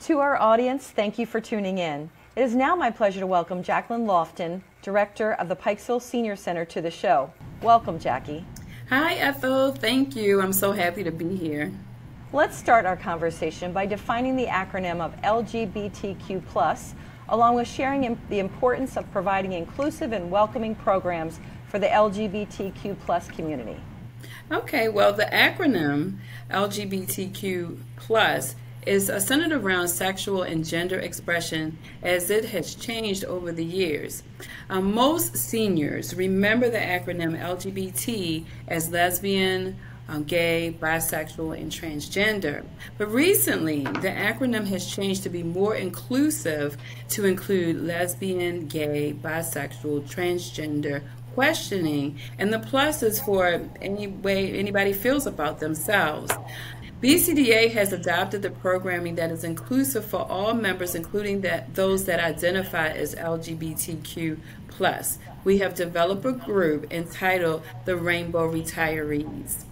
To our audience, thank you for tuning in. It is now my pleasure to welcome Jacqueline Lofton, Director of the Pikesville Senior Center, to the show. Welcome, Jackie. Hi, Ethel. Thank you. I'm so happy to be here. Let's start our conversation by defining the acronym of LGBTQ+, along with sharing the importance of providing inclusive and welcoming programs for the LGBTQ+ community. Okay, well, the acronym LGBTQ+ is centered around sexual and gender expression as it has changed over the years. Most seniors remember the acronym LGBT as lesbian, gay, bisexual, and transgender. But recently, the acronym has changed to be more inclusive to include lesbian, gay, bisexual, transgender, questioning, and the plus is for any way anybody feels about themselves. BCDA has adopted the programming that is inclusive for all members, including those that identify as LGBTQ+. We have developed a group entitled the Rainbow Retirees.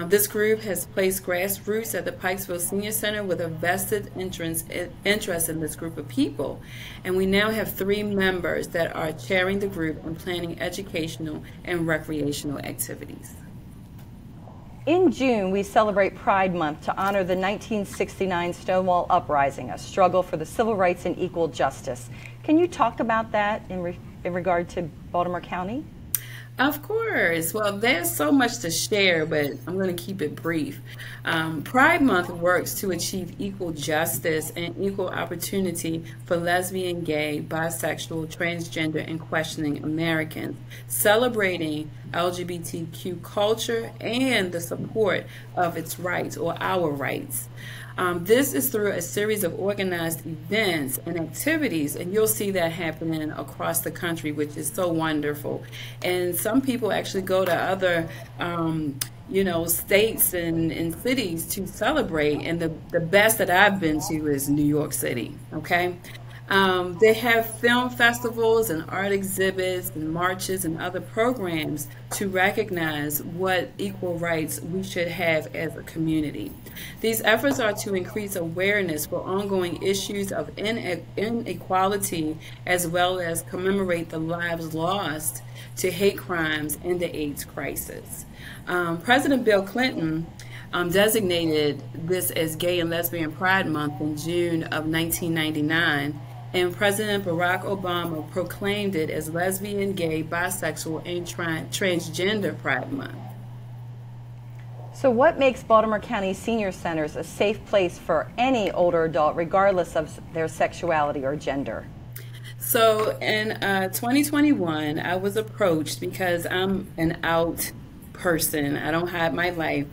This group has placed grassroots at the Pikesville Senior Center with a vested interest in this group of people. And we now have 3 members that are chairing the group and planning educational and recreational activities. In June, we celebrate Pride Month to honor the 1969 Stonewall Uprising, a struggle for the civil rights and equal justice. Can you talk about that in regard to Baltimore County? Of course. Well, there's so much to share, but I'm going to keep it brief. Pride Month works to achieve equal justice and equal opportunity for lesbian, gay, bisexual, transgender, and questioning Americans, celebrating LGBTQ culture and the support of its rights or our rights. This is through a series of organized events and activities, and you'll see that happening across the country, which is so wonderful. And some people actually go to other states and cities to celebrate, and the best that I've been to is New York City, okay? They have film festivals and art exhibits and marches and other programs to recognize what equal rights we should have as a community. These efforts are to increase awareness for ongoing issues of inequality, as well as commemorate the lives lost to hate crimes and the AIDS crisis. President Bill Clinton designated this as Gay and Lesbian Pride Month in June of 1999. And President Barack Obama proclaimed it as Lesbian, Gay, Bisexual, and Transgender Pride Month. So what makes Baltimore County Senior Centers a safe place for any older adult, regardless of their sexuality or gender? So in 2021, I was approached, because I'm an out person, I don't hide my life,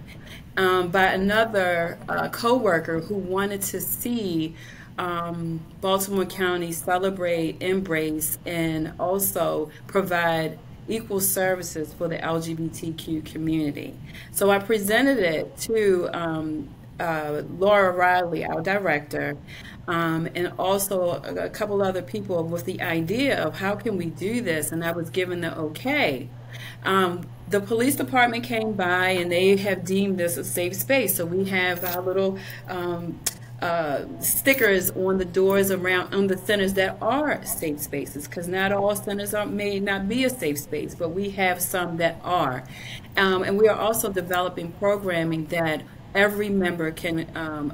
by another co-worker who wanted to see Baltimore County celebrate, embrace, and also provide equal services for the LGBTQ community. So I presented it to Laura Riley, our director, and also a couple other people with the idea of how can we do this, and I was given the okay. The police department came by and they have deemed this a safe space, so we have our little stickers on the doors around on the centers that are safe spaces, because not all centers may not be a safe space, but we have some that are. And we are also developing programming that every member can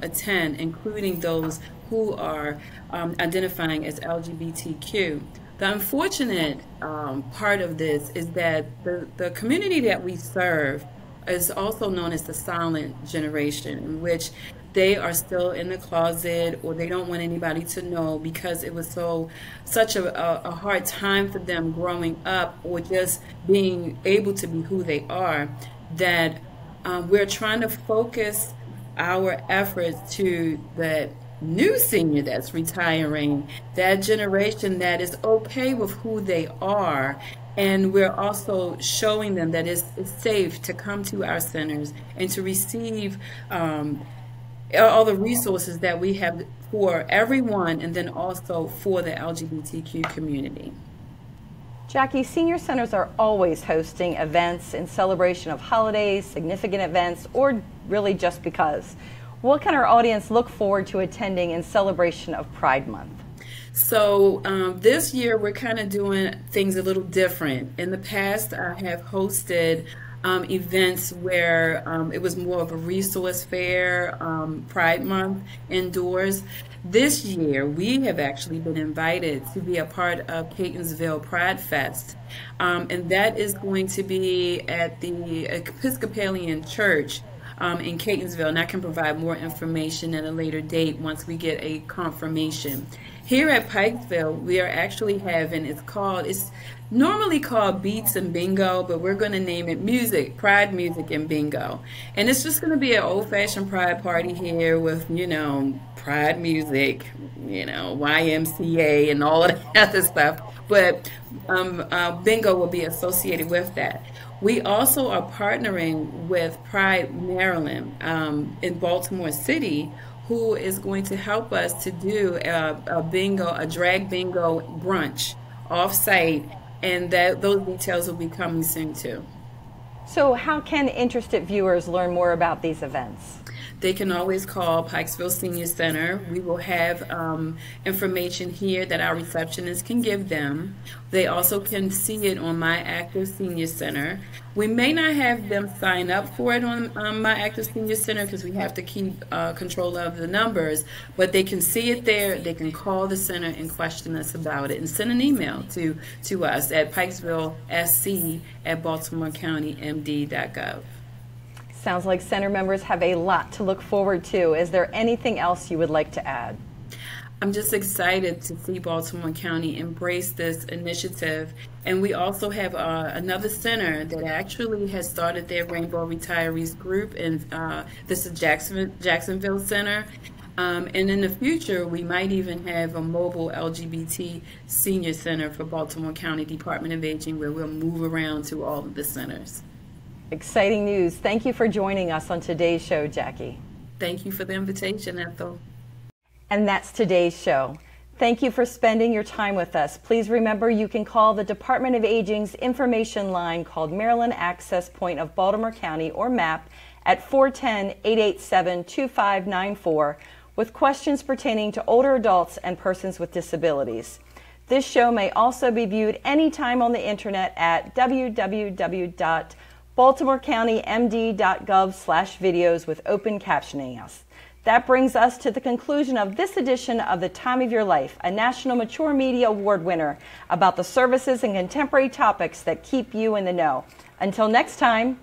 attend, including those who are identifying as LGBTQ. The unfortunate part of this is that the community that we serve is also known as the silent generation, in which they are still in the closet, or they don't want anybody to know, because it was such a hard time for them growing up, or just being able to be who they are, that we're trying to focus our efforts to that new senior that's retiring, that generation that is okay with who they are. And we're also showing them that it's safe to come to our centers and to receive all the resources that we have for everyone, and then also for the LGBTQ community. Jackie, senior centers are always hosting events in celebration of holidays, significant events, or really just because. What can our audience look forward to attending in celebration of Pride Month? So this year we're kind of doing things a little different. In the past, I have hosted events where it was more of a resource fair, Pride Month indoors. This year, we have actually been invited to be a part of Pikesville Pride Fest, and that is going to be at the Episcopalian Church in Catonsville, and I can provide more information at a later date once we get a confirmation. Here at Pikesville, we are actually having, it's normally called Beats and Bingo, but we're going to name it Pride Music and Bingo. And it's just going to be an old-fashioned Pride party here with, Pride music, YMCA and all of that other stuff. But bingo will be associated with that. We also are partnering with Pride Maryland in Baltimore City, who is going to help us to do a drag bingo brunch off-site, and those details will be coming soon too. So how can interested viewers learn more about these events? They can always call Pikesville Senior Center. We will have information here that our receptionist can give them. They also can see it on My Active Senior Center. We may not have them sign up for it on My Active Senior Center because we have to keep control of the numbers, but they can see it there. They can call the center and question us about it and send an email to us at pikesvillesc@baltimorecounty.md.gov. Sounds like center members have a lot to look forward to. Is there anything else you would like to add? I'm just excited to see Baltimore County embrace this initiative. And we also have another center that actually has started their Rainbow Retirees group, and this is Jacksonville Center. And in the future, we might even have a mobile LGBT senior center for Baltimore County Department of Aging, where we'll move around to all of the centers. Exciting news. Thank you for joining us on today's show, Jackie. Thank you for the invitation, Ethel. And that's today's show. Thank you for spending your time with us. Please remember you can call the Department of Aging's information line called Maryland Access Point of Baltimore County, or MAP, at 410-887-2594 with questions pertaining to older adults and persons with disabilities. This show may also be viewed anytime on the internet at www.baltimorecountymd.gov/videos with open captioning us. That brings us to the conclusion of this edition of The Time of Your Life, a National Mature Media Award winner about the services and contemporary topics that keep you in the know. Until next time.